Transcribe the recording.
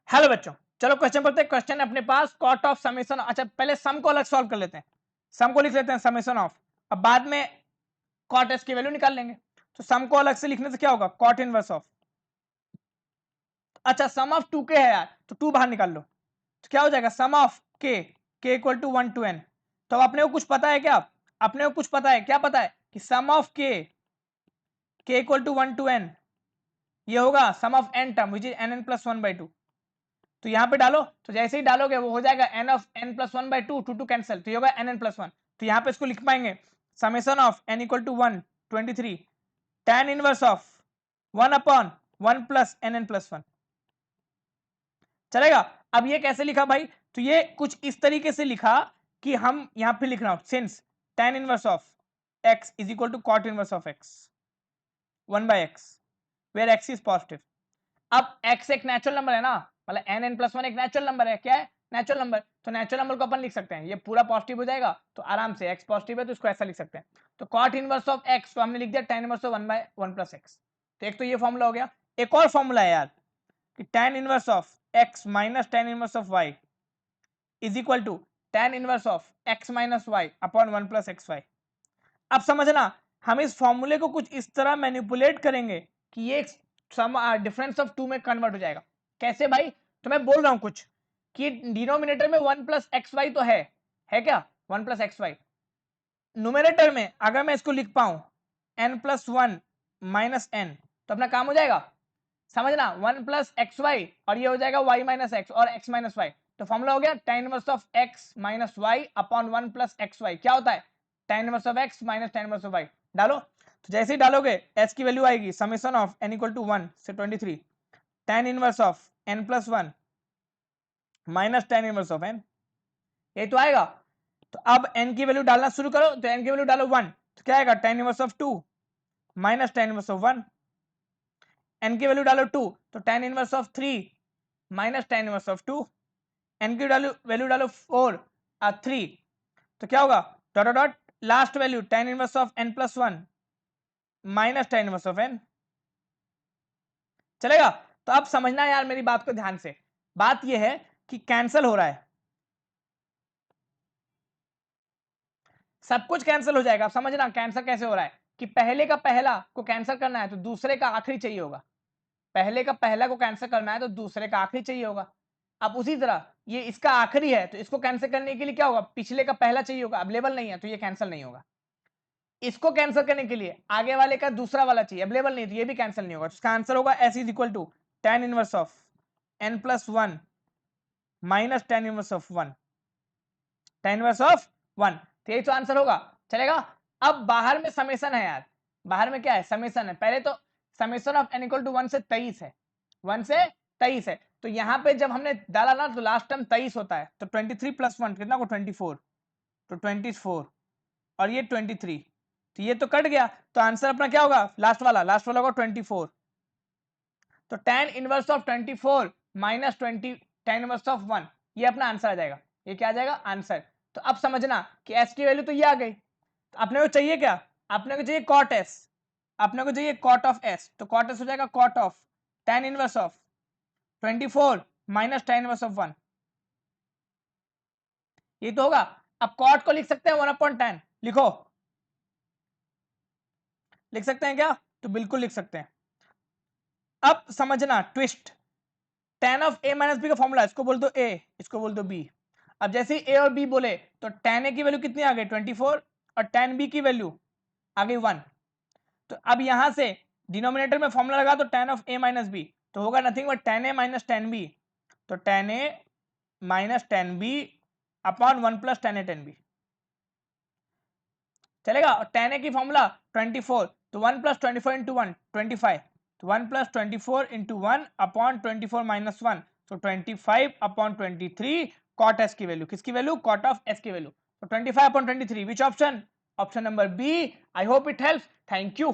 Hello बच्चों, चलो question पढ़ते हैं। क्वेश्चन अपने पास कॉट ऑफ समेशन। अच्छा पहले सम को अलग सॉल्व कर लेते हैं। सम को लिख लेते हैं समेशन ऑफ, अब बाद में कॉट एस की वैल्यू निकाल लेंगे। तो सम को अलग से लिखने से क्या होगा, कॉट इनवर्स ऑफ। अच्छा सम ऑफ 2k है यार, तो 2 बाहर निकाल लो, तो क्या हो जाएगा sum of k equal to 1 to n। तो अब अपने को कुछ पता है क्या, अपने को कुछ पता है, क्या पता है कि sum of k equal to 1 to n ये होगा sum of n term which is n plus 1/2। तो यहाँ पे डालो, तो जैसे ही डालोगे वो हो जाएगा n of n plus 1/2, 2 cancel, तो ये होगा n प्लस 1। तो यहाँ पे इसको लिख पाएंगे summation of n equal to 1 23 tan inverse of 1 upon 1 plus n plus 1। चलेगा। अब ये कैसे लिखा भाई, तो ये कुछ इस तरीके से लिखा कि हम यहाँ पे लिख रहा हूं since tan inverse of x is equal to cot inverse of x 1/x where x is positive. अब x एक नेचुरल नंबर है ना, मतलब n प्लस 1 एक नेचुरल नंबर है। क्या है, नेचुरल नंबर। तो नेचुरल नंबर को अपन लिख सकते हैं, ये पूरा पॉजिटिव हो जाएगा तो आराम से x पॉजिटिव है तो इसको ऐसा लिख सकते हैं। तो कॉट इनवर्स ऑफ x को हमने लिख दिया tan inverse of 1/1 plus x। तो एक तो ये फॉर्मूला हो गया। एक और फॉर्मूला है यार कि tan inverse of x minus tan inverse of y is equal to tan inverse of x minus y upon 1 plus xy। अब समझना, हम इस फॉर्मूले को कुछ इस तरह मैनिपुलेट करेंगे कि ये डिफरेंस ऑफ 2 में कन्वर्ट हो जाएगा। कैसे भाई, तो मैं बोल रहा हूं कुछ कि डिनोमिनेटर में 1 प्लस एक्स वाई तो है क्या, 1 प्लस एक्स वाई। न्यूमरेटर में अगर मैं इसको लिख पाऊं n प्लस 1 माइनस एन, तो अपना काम हो जाएगा। समझना, 1 प्लस एक्स वाई और ये हो जाएगा y माइनस एक्स और x माइनस वाई। तो फॉर्मूला हो गया tan inverse of x minus y upon 1 plus x y. क्या होता है, tan inverse of x minus tan inverse of y। डालो, तो जैसे ही डालोगे s की वैल्यू आएगी summation of n equal to 1 से 23 tan inverse of n plus 1 minus tan inverse of n, ये तो आएगा। तो अब n की वैल्यू डालना शुरू करो, तो n की वैल्यू डालो 1, तो क्या आएगा tan inverse of 2 minus tan inverse of 1। n की वैल्यू डालो 2, तो tan inverse of 3 minus tan inverse of 2। n की वैल्यू डालो 4 3, तो क्या होगा dot dot last value tan inverse of n plus 1 minus tan inverse of n। चलेगा। तो अब समझना यार मेरी बात को ध्यान से, बात यह है कि कैंसिल हो रहा है, सब कुछ कैंसिल हो जाएगा। अब समझना कैंसिल कैसे हो रहा है कि पहले का पहला को कैंसिल करना है तो दूसरे का आखिरी चाहिए होगा, पहले का पहला को कैंसिल करना है तो दूसरे का आखिरी चाहिए होगा। अब उसी तरह ये इसका आखिरी है तो इसको कैंसिल करने के लिए क्या होगा, पिछले का पहला चाहिए होगा, अवेलेबल नहीं है तो ये कैंसिल नहीं होगा। इसको कैंसिल करने के लिए आगे वाले का दूसरा वाला चाहिए, अवेलेबल नहीं तो ये भी कैंसिल नहीं होगा। इसका आंसर होगा s is equal to tan inverse of n plus 1 minus tan inverse of 1, tan inverse of 1। तो यही तो आंसर होगा। चलेगा। अब बाहर में समेशन है यार, बाहर में क्या है, समेशन है। पहले तो summation of n equal to 1 से 23 है, 1 से 23 है। तो यहाँ पे जब हमने डाला ना तो लास्ट टर्म 23 होता है, तो 23 प्लस 1 कितना को 24, तो 24 और ये 23, तो ये तो कट गया। तो आंसर अपना क्या होगा, लास्ट वाला होगा 24। तो tan inverse of 24 minus 20 tan inverse of 1, ये अपना आंसर आ जाएगा। ये क्या आ जाएगा, आंसर। तो अब समझना कि s की वैल्यू तो ये आ गई, तो अपने को चाहिए क्या, अपने को चाहिए cot s, अपने को चाहिए cot ऑफ s। तो cot s हो जाएगा cot of tan inverse of 24 minus tan inverse of 1, ये तो होगा। अब cot को लिख सकते हैं 1/10, लिखो, लिख सकते हैं क्या, तो बिल्कुल लिख सकते हैं। अब समझना twist, tan of a minus b का फॉर्मूला, इसको बोल दो a, इसको बोल दो b। अब जैसे ही a और b बोले तो tan a की वैल्यू कितनी आ गई 24 और tan b की वैल्यू आ गई 1। तो अब यहां से डिनोमिनेटर में फॉर्मूला लगा तो tan of a minus b, तो होगा nothing but tan a minus tan b, तो tan a minus tan b upon 1 plus tan a tan b। चलेगा। और tan a की फॉर्मूला 24, तो 1 प्लस 24 इंटू 1 25, तो 1 प्लस 24 इंटू 1 अपॉन 24 माइनस 1, तो 25 upon 23 cot s की वैल्यू, किसकी value, cot of s की वैल्यू। तो 25 upon 23 which option, option number B. I hope it helps, thank you.